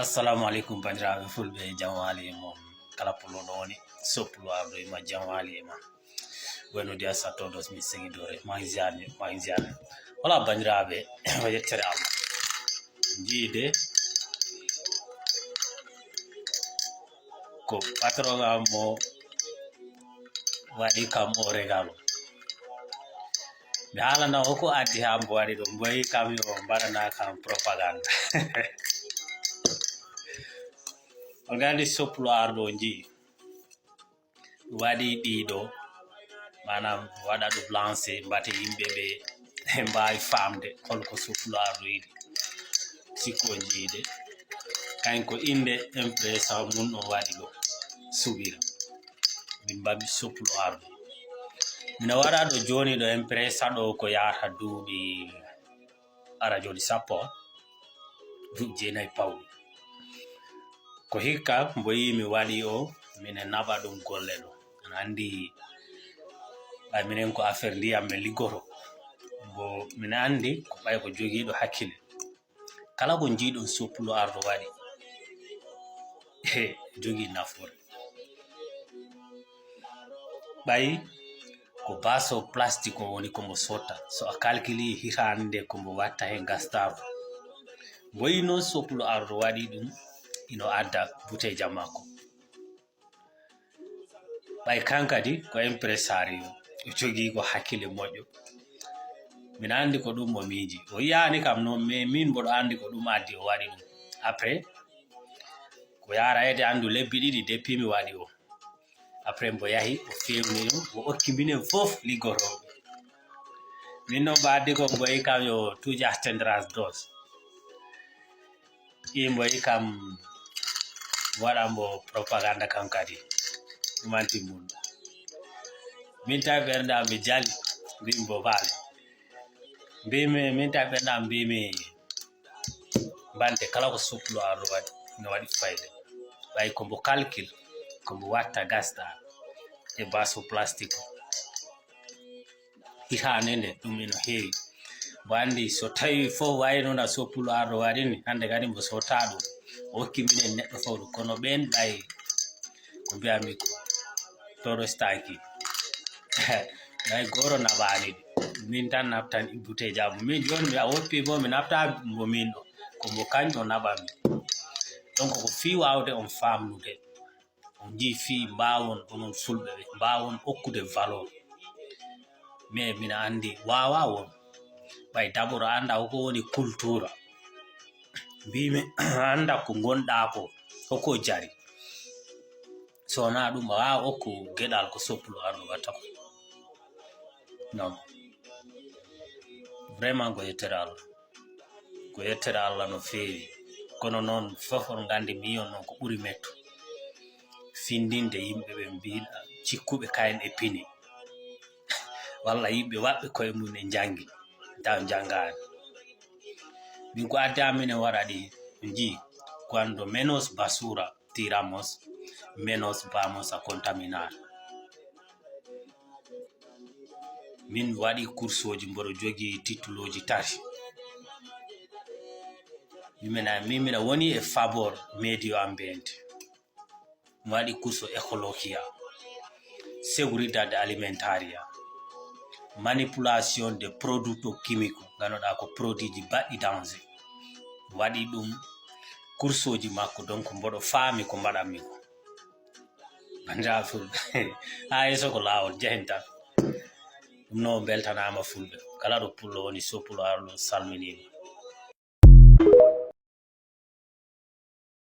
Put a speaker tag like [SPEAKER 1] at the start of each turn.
[SPEAKER 1] assalamu alaikum bandiraɓe fulɓe jam wali e mon kala pulloɗo woni soppulo arɗo e ma jam wali e ma waynondi a sattoɗos mi segidore magisiane wala bandiraɓe o yettere allah jiide ko patron am mo waɗi kam o regalo mi haalana o ko addi ha mbo waɗi ɗo mboyi kam yo mbaɗana kam propagande o gandi soppulo arɗo ji waɗi ɗiɗo manam waɗa ɗum lancé mbate yimɓe ɓe mbawi famde holko soppulo arɗo yiɗi sikko jiide kayen ko inde impresa mum ɗon waɗi ɗo subira min mbaɓi soppulo arɗo mina waɗa ɗo joni ɗo impresa ɗo ko yahata duuɓi ara joni 10 duuɓi 9 pawɗi ko hikka mbo yi mi waɗi o minen naɓa ɗum golle ɗo an andi ɓay minen ko affaire ndiyam min liggoto bo min andi ko ɓay ko jogiiɗo hakkille kala ko jiiɗon soppulo arɗo waɗi jogii nafoore ɓay ko baso plastique o woni kombo sotta so a calculi hitande kombo watta hen gastako boyi noon soppulo arɗo waɗi ɗum ino adda buteja makko ɓay kankadi ko impresario o jogii ko hakkille moƴƴo min andi ko ɗum mo miiji o yiyani kam noon mais min mboɗo andi ko ɗum addi o waɗi ɗum après ko yarayede andu lebbi ɗiɗi depuis mi waɗi o après mbo yahi o fewni ɗum o okki minen fof liggotoɓe min noon mbo addi ko mboyi kam yo tuja tendras dos i mboyi kam waɗa mbo propagande kam kadi ɗumanti mum min tawi ɓernde am mi jali mbimi mbo baale mbimi min tawi ɓernde am mbimi bante kala ko soppulo arɗo waɗi no waɗi fayde ɓay kombo calcul kombo watta gasta e baso plastique hitande nde ɗum ino heewi mbo andi so tawi fof waynona soppulo arɗo waɗi ni hande kadi mbo sota ɗum o hokki minen neɗɗo fawɗo kono ɓen ɓay ko mbiyami ko torostaki ɓay goro naɓani min tan naftan bouteille am min joni mi a woppi bo mi nafta mo min ɗo kombo kanƴo naɓami donc ko fi wawde on famnude on ji fi mbawon onon fulɓe ɓe mbawon hokkude valeur mais mina andi wawa won ɓay d'abord a anda hoko woni culture mbimi anda ko gonɗa ko hoko jari so na ɗum a wawa hokku gueɗal ko soppulo arɗo watta ko non vraiment ko yettere allah no feewi kono noon fof on gandi mi yiyon noon ko ɓuuri metto findinde yimɓe ɓe mbiɗa cikkuɓe kayen e pini walla yimɓe waɓɓe koye mum e jangi taw jangani min ko addi aminen waɗa ɗi ji quando menos basura tiramos menos vamos a contaminar min waɗi course oji mboɗo jogii tituloji 3 mimina woni e favor medio ambiente mi waɗi course ecologia seguridade alimentaria manipulation de producto chimique ganoɗa ko produit ji baɗɗi danger waɗi ɗum course oji makko donc mboɗo faami ko mbaɗanmi ko bandiraɓe fulɓe ha yeeso ko lawol jehen tan ɗum no beltanama fulɓe kala ɗo pullo woni soppulo arɗo salminima